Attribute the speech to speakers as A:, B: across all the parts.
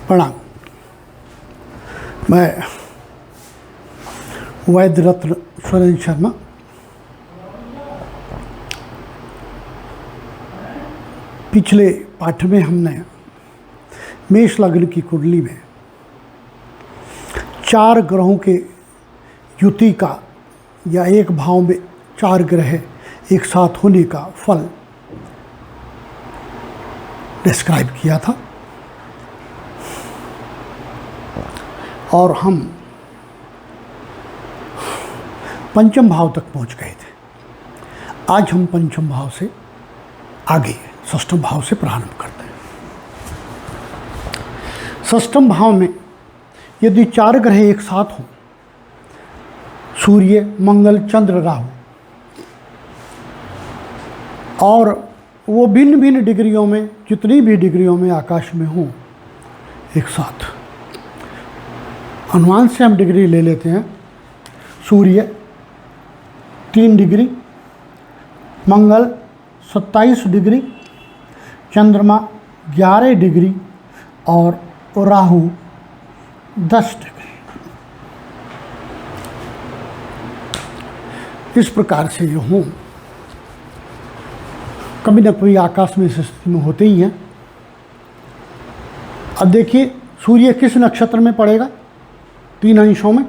A: प्रणाम। मैं वैद्य रत्न सुरेंद्र शर्मा पिछले पाठ में हमने मेष लग्न की कुंडली में 4 ग्रहों के युति का या एक भाव में 4 ग्रह एक साथ होने का फल डिस्क्राइब किया था और हम पंचम भाव तक पहुंच गए थे। आज हम पंचम भाव से आगे षष्ठम भाव से प्रारंभ करते हैं। षष्ठम भाव में यदि 4 ग्रह एक साथ हों, सूर्य, मंगल, चंद्र, राहु, और वो भिन्न भिन्न डिग्रियों में, जितनी भी डिग्रियों में आकाश में हों एक साथ, अनुमान से हम डिग्री ले लेते हैं। सूर्य 3 डिग्री, मंगल 27 डिग्री, चंद्रमा 11 डिग्री और राहु 10 डिग्री। इस प्रकार से ये हों कभी न कभी आकाश में इस स्थिति में होते ही हैं। अब देखिए सूर्य किस नक्षत्र में पड़ेगा? 3 अंशों में।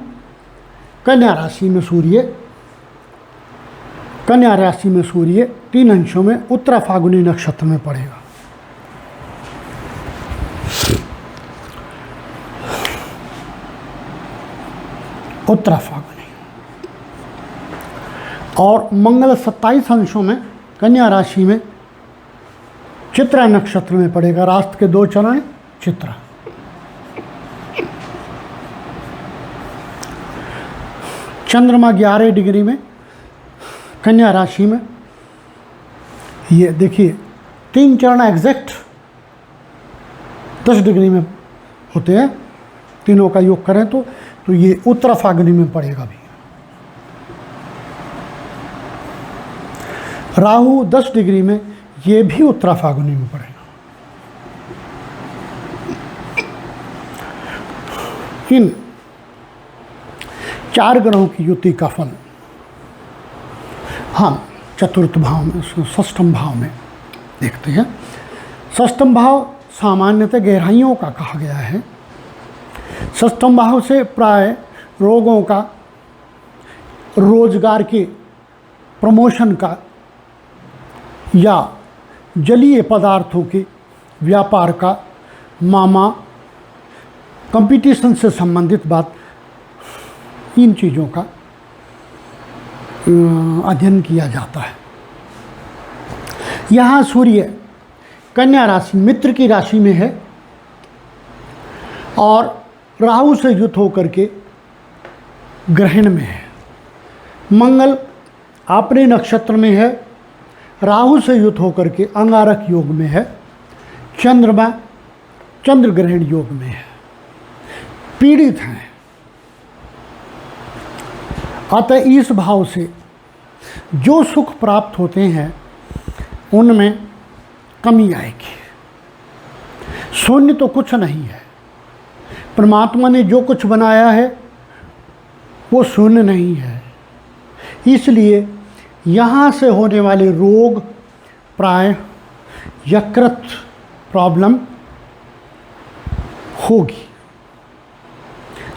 A: कन्या राशि में सूर्य, कन्या राशि में सूर्य 3 अंशों में उत्तरा फाल्गुनी नक्षत्र में पड़ेगा। उत्तरा फाल्गुनी। और मंगल 27 अंशों में कन्या राशि में चित्रा नक्षत्र में पड़ेगा। राष्ट्र के 2 चरण चित्रा। चंद्रमा 11 डिग्री में कन्या राशि में। ये देखिए 3 चरण एग्जैक्ट 10 डिग्री में होते हैं। तीनों का योग करें तो ये उत्तरा फाल्गुनी में पड़ेगा भी। राहु 10 डिग्री में, ये भी उत्तरा फाल्गुनी में पड़ेगा। इन 4 ग्रहों की युति का फल हम चतुर्थ भाव में, षष्ठम भाव में देखते हैं। षष्ठम भाव सामान्यतः गहराइयों का कहा गया है। षष्ठम भाव से प्राय रोगों का, रोजगार के, प्रमोशन का या जलीय पदार्थों के व्यापार का, मामा, कंपटीशन से संबंधित बात, इन चीज़ों का अध्ययन किया जाता है। यहाँ सूर्य कन्या राशि, मित्र की राशि में है और राहु से युत होकर के ग्रहण में है। मंगल अपने नक्षत्र में है, राहु से युत होकर के अंगारक योग में है। चंद्रमा चंद्र ग्रहण योग में है। पीड़ित हैं, अतः इस भाव से जो सुख प्राप्त होते हैं उनमें कमी आएगी। शून्य तो कुछ नहीं है। परमात्मा ने जो कुछ बनाया है वो शून्य नहीं है। इसलिए यहाँ से होने वाले रोग प्राय यकृत प्रॉब्लम होगी,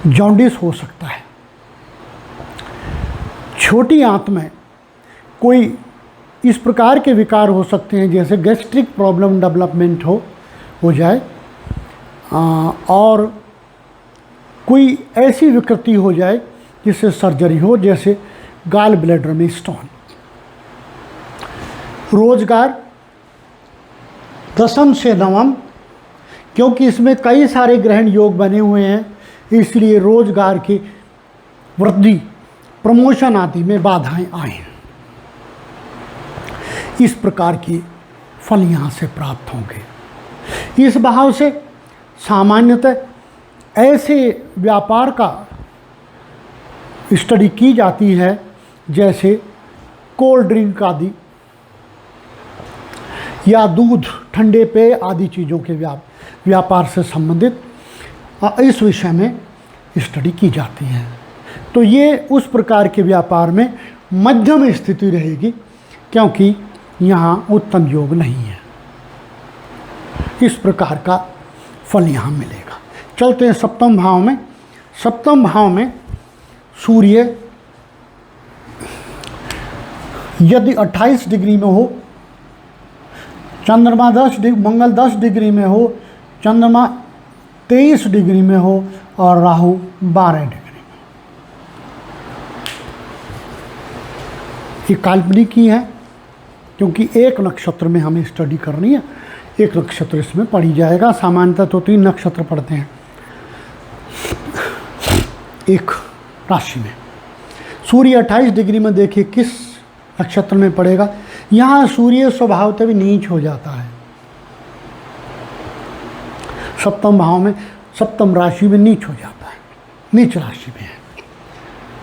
A: जॉन्डिस हो सकता है। छोटी आंत में कोई इस प्रकार के विकार हो सकते हैं जैसे गैस्ट्रिक प्रॉब्लम डेवलपमेंट हो जाए और कोई ऐसी विकृति हो जाए जिससे सर्जरी हो, जैसे गाल ब्लैडर में स्टोन। रोजगार 10 से 9, क्योंकि इसमें कई सारे ग्रहण योग बने हुए हैं, इसलिए रोजगार की वृद्धि, प्रमोशन आदि में बाधाएं आए। इस प्रकार के फल यहाँ से प्राप्त होंगे। इस भाव से सामान्यतः ऐसे व्यापार का स्टडी की जाती है जैसे कोल्ड ड्रिंक आदि या दूध, ठंडे पेय आदि चीज़ों के व्यापार से संबंधित इस विषय में स्टडी की जाती है। तो ये उस प्रकार के व्यापार में मध्यम स्थिति रहेगी, क्योंकि यहाँ उत्तम योग नहीं है। इस प्रकार का फल यहाँ मिलेगा। चलते हैं सप्तम भाव में। सप्तम भाव में सूर्य यदि 28 डिग्री में हो, चंद्रमा 10 डिग्री, मंगल 10 डिग्री में हो, चंद्रमा 23 डिग्री में हो और राहु 12 डिग्री में। ये काल्पनिक ही है, क्योंकि एक नक्षत्र में हमें स्टडी करनी है, एक नक्षत्र इसमें पढ़ी जाएगा। सामान्यतः तो 3 नक्षत्र पढ़ते हैं एक राशि में। सूर्य 28 डिग्री में देखिए किस नक्षत्र में पड़ेगा। यहाँ सूर्य स्वभावतः भी नीच हो जाता है, सप्तम भाव में, सप्तम राशि में नीच हो जाता है, नीच राशि में है,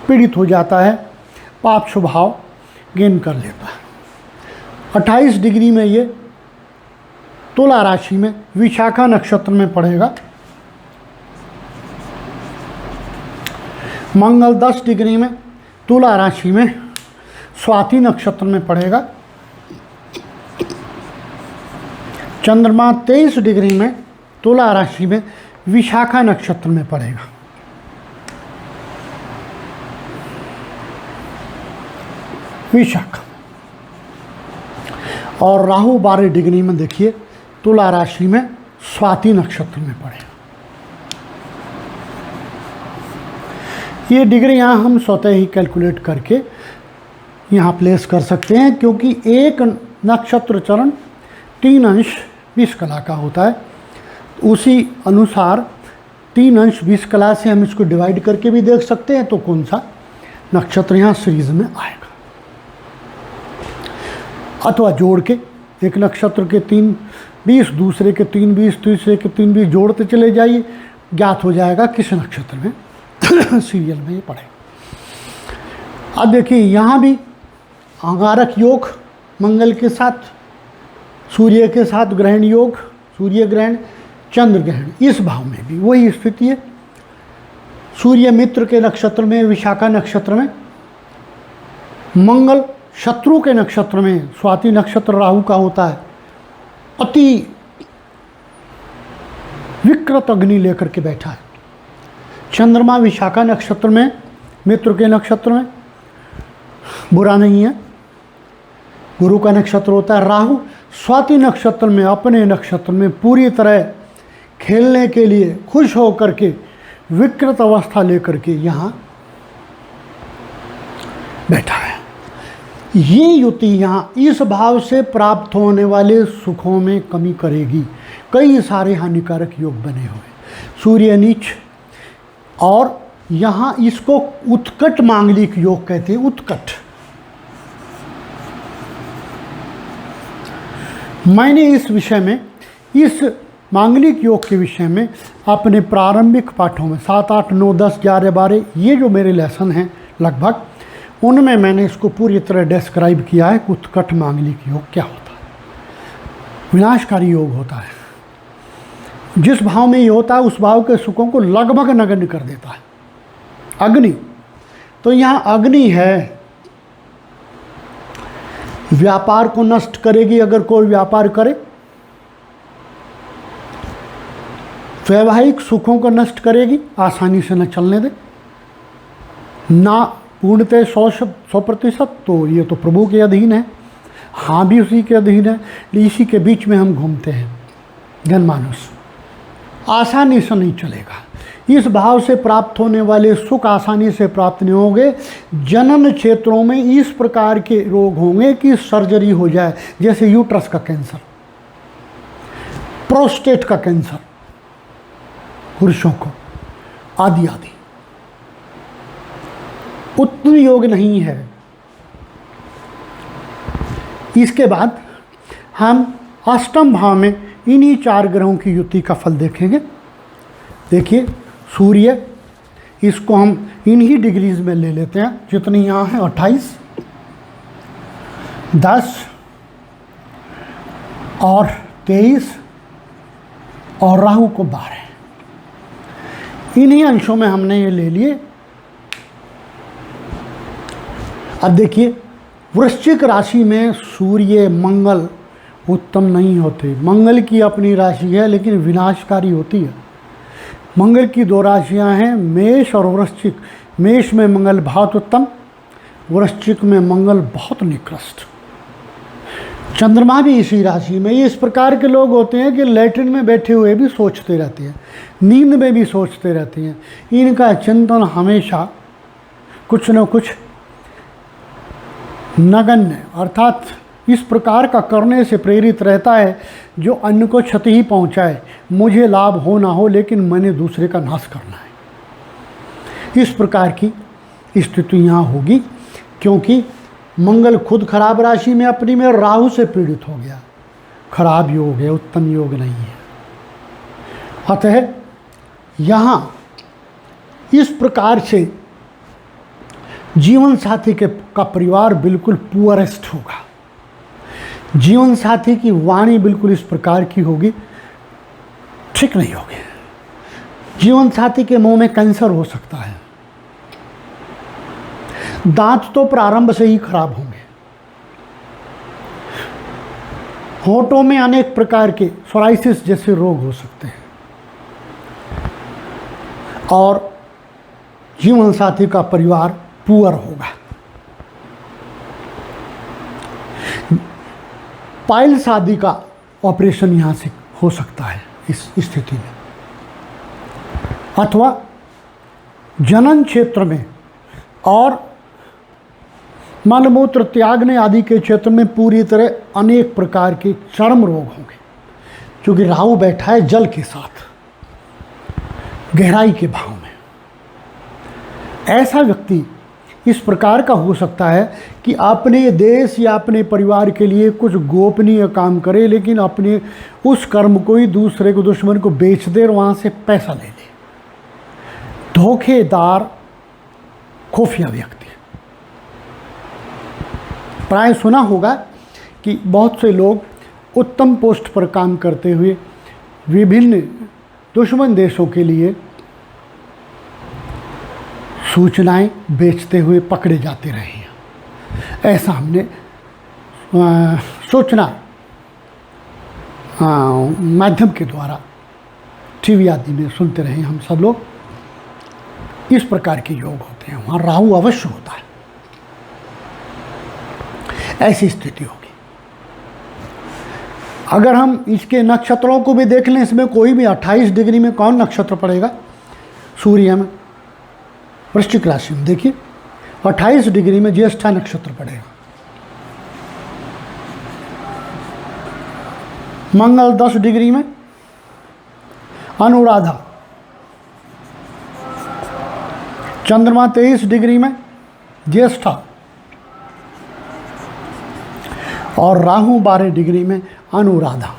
A: पीड़ित हो जाता है, पाप स्वभाव गेन कर लेता है। 28 डिग्री में ये तुला राशि में विशाखा नक्षत्र में पड़ेगा। मंगल 10 डिग्री में तुला राशि में स्वाति नक्षत्र में पड़ेगा। चंद्रमा 23 डिग्री में तुला राशि में विशाखा नक्षत्र में पड़ेगा। विशाखा। और राहु 12 डिग्री में देखिए तुला राशि में स्वाति नक्षत्र में पड़ेगा। ये डिग्री यहाँ हम स्वतः ही कैलकुलेट करके यहाँ प्लेस कर सकते हैं, क्योंकि एक नक्षत्र चरण 3 अंश 20 कला का होता है। उसी अनुसार 3 अंश 20 कला से हम इसको डिवाइड करके भी देख सकते हैं, तो कौन सा नक्षत्र यहाँ सीरीज में आएगा, अथवा जोड़ के एक नक्षत्र के 3 20, दूसरे के 3 20, तीसरे के 3 20 जोड़ते चले जाइए, ज्ञात हो जाएगा किस नक्षत्र में सीरियल में ये पड़ेगा। अब देखिए यहाँ भी अंगारक योग मंगल के साथ, सूर्य के साथ ग्रहण योग, सूर्य ग्रहण चंद्र ग्रहण, इस भाव में भी वही स्थिति है। सूर्य मित्र के नक्षत्र में विशाखा नक्षत्र में, मंगल शत्रु के नक्षत्र में स्वाति नक्षत्र राहु का होता है, अति विकृत अग्नि लेकर के बैठा है। चंद्रमा विशाखा नक्षत्र में मित्र के नक्षत्र में, बुरा नहीं है, गुरु का नक्षत्र होता है। राहु स्वाति नक्षत्र में अपने नक्षत्र में पूरी तरह खेलने के लिए खुश होकर के विकृत अवस्था लेकर के यहाँ बैठा है। ये युति यहाँ इस भाव से प्राप्त होने वाले सुखों में कमी करेगी। कई सारे हानिकारक योग बने हुए, सूर्य नीच, और यहाँ इसको उत्कट मांगलिक योग कहते हैं। उत्कट, मैंने इस विषय में, इस मांगलिक योग के विषय में अपने प्रारंभिक पाठों में 7, 8, 9, 10, 11, 12 ये जो मेरे लेसन हैं लगभग, उनमें मैंने इसको पूरी तरह डिस्क्राइब किया है। उत्कट मांगलिक योग क्या होता है, विनाशकारी योग होता है। जिस भाव में ये होता है उस भाव के सुखों को लगभग नगण्य कर देता है। अग्नि, तो यहाँ अग्नि है, व्यापार को नष्ट करेगी। अगर कोई व्यापार करे, वैवाहिक सुखों को नष्ट करेगी, आसानी से न चलने दे, ना पूर्णतः 100%, तो ये तो प्रभु के अधीन है, हाँ भी उसी के अधीन है। इसी के बीच में हम घूमते हैं जनमानस, आसानी से नहीं चलेगा। इस भाव से प्राप्त होने वाले सुख आसानी से प्राप्त नहीं होंगे। जनन क्षेत्रों में इस प्रकार के रोग होंगे कि सर्जरी हो जाए, जैसे यूट्रस का कैंसर, प्रोस्टेट का कैंसर पुरुषों को, आदि आदि। उत्तम योग नहीं है। इसके बाद हम अष्टम भाव में इन्हीं 4 ग्रहों की युति का फल देखेंगे। देखिए सूर्य, इसको हम इन्हीं डिग्रीज में ले लेते हैं जितनी यहाँ है, 28, 10 और 23, और राहु को 12। इन्हीं अंशों में हमने ये ले लिए। अब देखिए, वृश्चिक राशि में सूर्य मंगल उत्तम नहीं होते। मंगल की अपनी राशि है लेकिन विनाशकारी होती है। मंगल की दो राशियां हैं, मेष और वृश्चिक। मेष में मंगल बहुत उत्तम, वृश्चिक में मंगल बहुत निकृष्ट। चंद्रमा भी इसी राशि में। ये इस प्रकार के लोग होते हैं कि लैट्रिन में बैठे हुए भी सोचते रहते हैं, नींद में भी सोचते रहते हैं। इनका चिंतन हमेशा कुछ न कुछ नगण्य अर्थात इस प्रकार का करने से प्रेरित रहता है जो अन्य को क्षति ही पहुंचाए। मुझे लाभ हो ना हो लेकिन मैंने दूसरे का नाश करना है। इस प्रकार की स्थिति यहाँ होगी क्योंकि मंगल खुद खराब राशि में अपनी में राहु से पीड़ित हो गया। खराब योग है, उत्तम योग नहीं है। अतः यहाँ इस प्रकार से जीवन साथी का परिवार बिल्कुल पुअरेस्ट होगा। जीवन साथी की वाणी बिल्कुल इस प्रकार की होगी, ठीक नहीं होगी। जीवन साथी के मुंह में कैंसर हो सकता है। दांत तो प्रारंभ से ही खराब होंगे। होठों में अनेक प्रकार के सोराइसिस जैसे रोग हो सकते हैं और जीवन साथी का परिवार पुअर होगा। पाइल्स आदि का ऑपरेशन यहाँ से हो सकता है इस स्थिति में, अथवा जनन क्षेत्र में और मलमूत्र त्यागने आदि के क्षेत्र में पूरी तरह अनेक प्रकार के चर्म रोग होंगे, क्योंकि राहु बैठा है जल के साथ गहराई के भाव में। ऐसा व्यक्ति इस प्रकार का हो सकता है कि अपने देश या अपने परिवार के लिए कुछ गोपनीय काम करे, लेकिन अपने उस कर्म को ही दूसरे को, दुश्मन को बेच दे और वहाँ से पैसा ले ले। धोखेदार खुफिया व्यक्ति। प्राय सुना होगा कि बहुत से लोग उत्तम पोस्ट पर काम करते हुए विभिन्न दुश्मन देशों के लिए सूचनाएं बेचते हुए पकड़े जाते रहे हैं। ऐसा हमने सूचना माध्यम के द्वारा टीवी आदि में सुनते रहे हम सब लोग। इस प्रकार के योग होते हैं, वहाँ राहु अवश्य होता है। ऐसी स्थिति होगी। अगर हम इसके नक्षत्रों को भी देख लें, इसमें कोई भी 28 डिग्री में कौन नक्षत्र पड़ेगा? सूर्य में वृश्चिक राशि में देखिए 28 डिग्री में ज्येष्ठा नक्षत्र पड़ेगा। मंगल 10 डिग्री में अनुराधा, चंद्रमा 23 डिग्री में ज्येष्ठा और राहु 12 डिग्री में अनुराधा।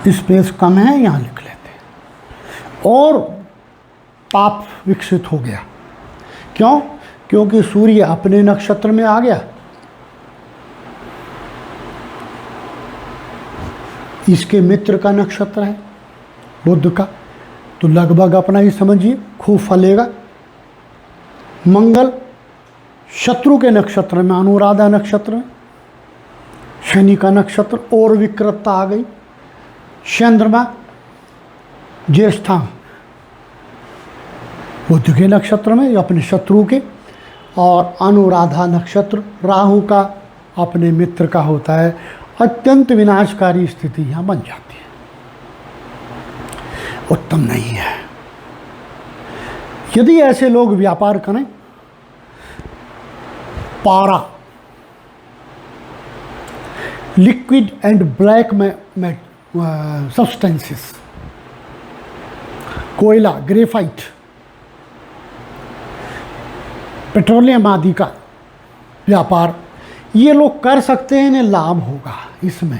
A: स्पेस कम है, यहाँ लिख लेते हैं। और पाप विकसित हो गया। क्यों? क्योंकि सूर्य अपने नक्षत्र में आ गया। इसके मित्र का नक्षत्र है बुध का, तो लगभग अपना ही समझिए, खूब फलेगा। मंगल शत्रु के नक्षत्र में, अनुराधा नक्षत्र में, शनि का नक्षत्र और विकृतता आ गई। चंद्रमा ज्येष्ठा बुध के नक्षत्र में, अपने शत्रु के, और अनुराधा नक्षत्र राहु का अपने मित्र का होता है। अत्यंत विनाशकारी स्थिति यहाँ बन जाती है, उत्तम नहीं है। यदि ऐसे लोग व्यापार करें, पारा, लिक्विड एंड ब्लैक में सब्सटेंसेस, कोयला, ग्रेफाइट, पेट्रोलियम आदि का व्यापार ये लोग कर सकते हैं, इन्हें लाभ होगा इसमें।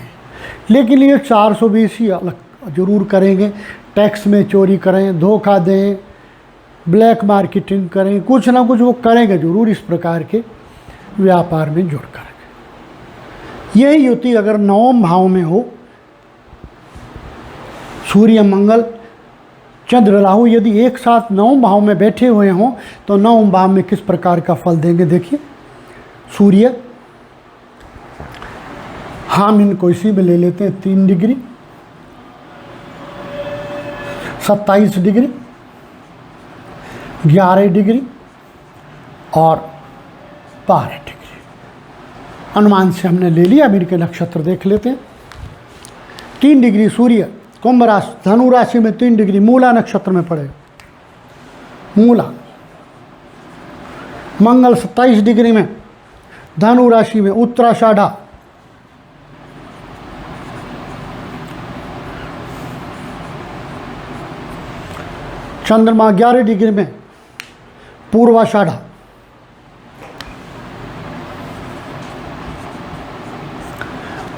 A: लेकिन ये 420 ही अलग जरूर करेंगे। टैक्स में चोरी करें, धोखा दें, ब्लैक मार्केटिंग करें, कुछ ना कुछ वो करेंगे जरूर इस प्रकार के व्यापार में जुड़ कर। यही युति अगर नवम भाव में हो, सूर्य मंगल चंद्र राहु यदि एक साथ नवम भाव में बैठे हुए हों तो नवम भाव में किस प्रकार का फल देंगे। देखिए सूर्य, हम इनको इसी में ले लेते हैं 3 डिग्री, 27 डिग्री, 11 डिग्री और 12 डिग्री अनुमान से हमने ले लिया। अब इनके नक्षत्र देख लेते हैं। 3 डिग्री सूर्य कुंभ राशि धनु राशि में 3 डिग्री मूला नक्षत्र में पड़ेगा। मूला मंगल 27 डिग्री में धनु राशि में उत्तराषाढ़ा, चंद्रमा 11 डिग्री में पूर्वाषाढ़ा,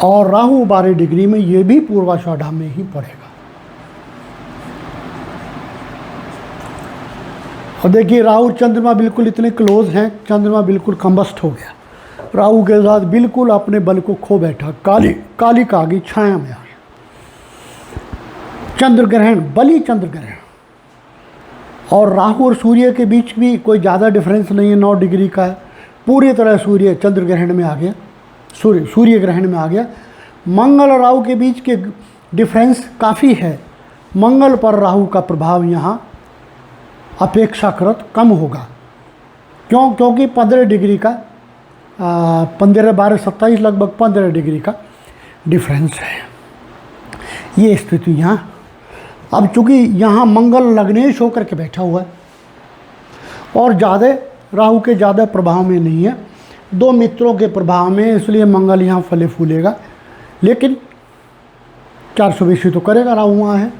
A: और राहु 12 डिग्री में, ये भी पूर्वाषाढ़ा में ही पड़ेगा। और देखिए राहु चंद्रमा बिल्कुल इतने क्लोज हैं, चंद्रमा बिल्कुल कंबस्ट हो गया, राहु के साथ बिल्कुल अपने बल को खो बैठा, काली कागी छाया में आ गया। चंद्र ग्रहण, बली चंद्र ग्रहण, और राहु और सूर्य के बीच भी कोई ज़्यादा डिफरेंस नहीं है, 9 डिग्री का है। पूरी तरह सूर्य चंद्र ग्रहण में आ गया, सूर्य ग्रहण में आ गया। मंगल और राहु के बीच के डिफरेंस काफ़ी है। मंगल पर राहु का प्रभाव यहाँ अपेक्षाकृत कम होगा। क्यों? क्योंकि 15 डिग्री का 15, 12, 27 लगभग 15 डिग्री का डिफरेंस है। ये स्थिति यहाँ, अब चूँकि यहाँ मंगल लग्नेश होकर के बैठा हुआ है और ज़्यादा राहु के ज़्यादा प्रभाव में नहीं है, 2 मित्रों के प्रभाव में, इसलिए मंगल यहाँ फले फूलेगा। लेकिन 420 तो करेगा, राहु वहाँ है।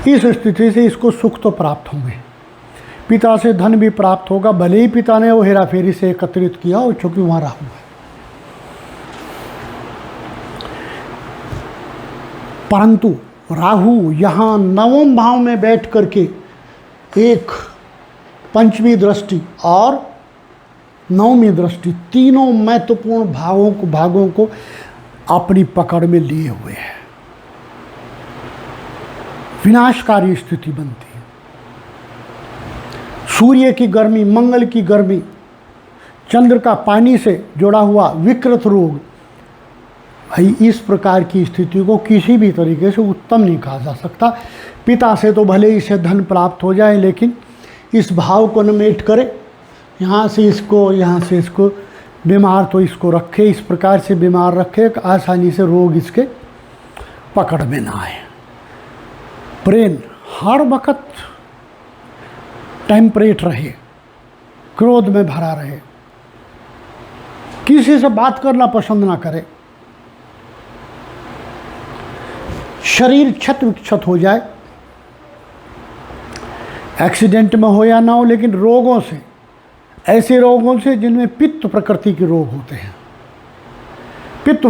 A: इस स्थिति से इसको सुख तो प्राप्त होंगे, पिता से धन भी प्राप्त होगा, भले ही पिता ने वो हेरा फेरी से एकत्रित किया और चूँकि वहाँ राहु है। परंतु राहु यहाँ नवम भाव में बैठ करके एक पंचमी दृष्टि और नवमी दृष्टि, तीनों महत्वपूर्ण भागों को अपनी पकड़ में लिए हुए है। विनाशकारी स्थिति बनती है। सूर्य की गर्मी, मंगल की गर्मी, चंद्र का पानी से जुड़ा हुआ विकृत रोग, भाई इस प्रकार की स्थिति को किसी भी तरीके से उत्तम नहीं कहा जा सकता। पिता से तो भले इसे धन प्राप्त हो जाए, लेकिन इस भाव को न मेट करे, यहाँ से इसको बीमार तो इसको रखे, इस प्रकार से बीमार रखे आसानी से रोग इसके पकड़ में ना आए। ब्रेन हर वक्त टेम्परेट रहे, क्रोध में भरा रहे, किसी से बात करना पसंद ना करे, शरीर क्षत विक्षत हो जाए, एक्सीडेंट में हो या ना हो, लेकिन रोगों से, ऐसे रोगों से जिनमें पित्त प्रकृति के रोग होते हैं, पित्त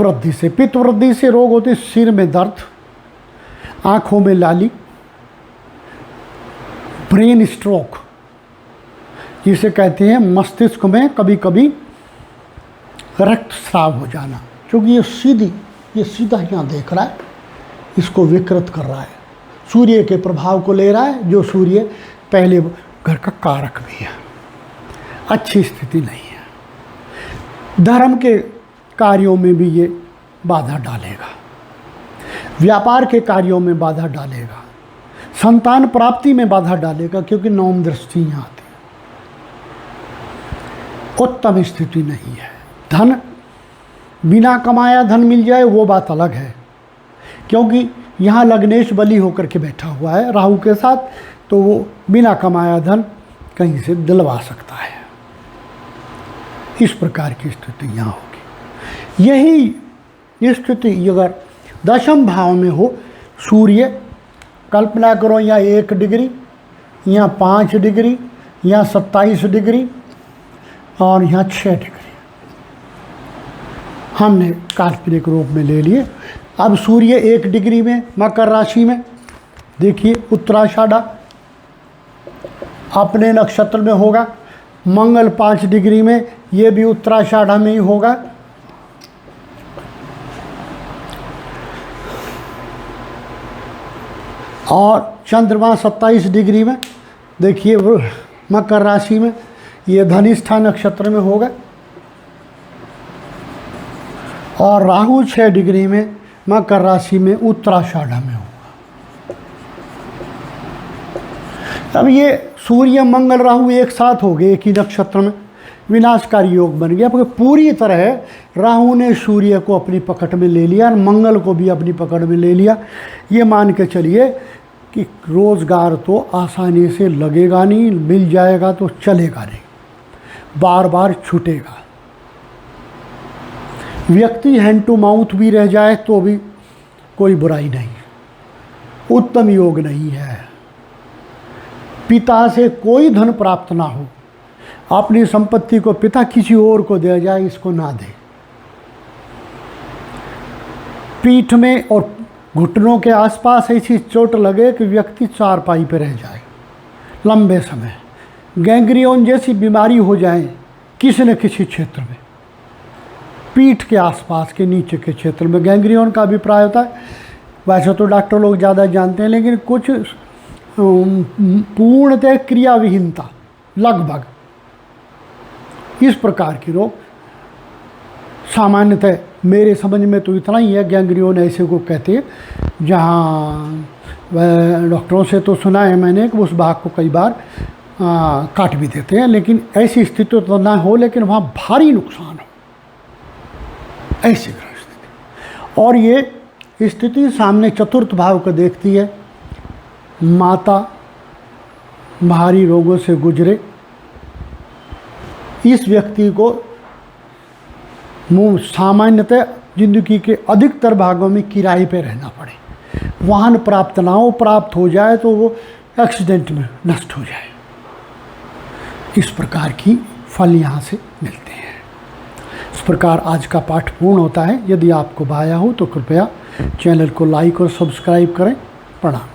A: वृद्धि से रोग होते हैं। सिर में दर्द, आँखों में लाली, ब्रेन स्ट्रोक जिसे कहते हैं, मस्तिष्क में कभी कभी रक्तस्राव हो जाना, क्योंकि ये सीधा यहाँ देख रहा है, इसको विकृत कर रहा है, सूर्य के प्रभाव को ले रहा है, जो सूर्य पहले घर का कारक भी है। अच्छी स्थिति नहीं है। धर्म के कार्यों में भी ये बाधा डालेगा, व्यापार के कार्यों में बाधा डालेगा, संतान प्राप्ति में बाधा डालेगा, क्योंकि नवम दृष्टि यहाँ आती है। उत्तम स्थिति नहीं है। धन बिना कमाया धन मिल जाए वो बात अलग है, क्योंकि यहाँ लग्नेश बली होकर के बैठा हुआ है राहु के साथ, तो वो बिना कमाया धन कहीं से दिलवा सकता है। इस प्रकार की स्थिति यहाँ होगी। यही स्थिति अगर 10वें भाव में हो, सूर्य, कल्पना करो यहाँ 1 डिग्री, यहाँ 5 डिग्री, यहाँ 27 डिग्री और यहाँ 6 डिग्री हमने काल्पनिक रूप में ले लिए। अब सूर्य 1 डिग्री में मकर राशि में, देखिए उत्तराषाढ़ा अपने नक्षत्र में होगा, मंगल 5 डिग्री में, ये भी उत्तराषाढ़ में ही होगा। और चंद्रमा 27 डिग्री में, देखिए मकर राशि में, ये धनिष्ठा नक्षत्र में होगा। और राहु 6 डिग्री में मकर राशि में उत्तराषाढ़ में होगा। अब ये सूर्य मंगल राहु एक साथ हो गए एक ही नक्षत्र में, विनाशकारी योग बन गया। पूरी तरह राहु ने सूर्य को अपनी पकड़ में ले लिया और मंगल को भी अपनी पकड़ में ले लिया। ये मान के चलिए कि रोज़गार तो आसानी से लगेगा नहीं, मिल जाएगा तो चलेगा नहीं, बार बार छूटेगा। व्यक्ति हैंड टू माउथ भी रह जाए तो भी कोई बुराई नहीं, उत्तम योग नहीं है। पिता से कोई धन प्राप्त ना हो, अपनी संपत्ति को पिता किसी और को दे जाए, इसको ना दे। पीठ में और घुटनों के आसपास ऐसी चोट लगे कि व्यक्ति चारपाई पर रह जाए लंबे समय। गैंग्रियोन जैसी बीमारी हो जाए किसी न किसी क्षेत्र में, पीठ के आसपास के नीचे के क्षेत्र में गैंग्रियोन का अभिप्राय होता है। वैसे तो डॉक्टर लोग ज़्यादा जानते हैं, लेकिन कुछ पूर्णतः क्रियाविहीनता, लगभग इस प्रकार के रोग सामान्यतः मेरे समझ में तो इतना ही है। गैंग्रियोन ऐसे को कहते हैं जहाँ डॉक्टरों से तो सुना है मैंने कि उस भाग को कई बार काट भी देते हैं, लेकिन ऐसी स्थिति तो ना हो, लेकिन वहाँ भारी नुकसान हो, ऐसी स्थिति। और ये स्थिति सामने चतुर्थ भाव को देखती है। माता भारी रोगों से गुजरे, इस व्यक्ति को सामान्यतः जिंदगी के अधिकतर भागों में किराए पे रहना पड़े, वाहन प्राप्त ना हो, प्राप्त हो जाए तो वो एक्सीडेंट में नष्ट हो जाए। इस प्रकार की फल यहाँ से मिलते हैं। इस प्रकार आज का पाठ पूर्ण होता है। यदि आपको भाया हो तो कृपया चैनल को लाइक और सब्सक्राइब करें। प्रणाम।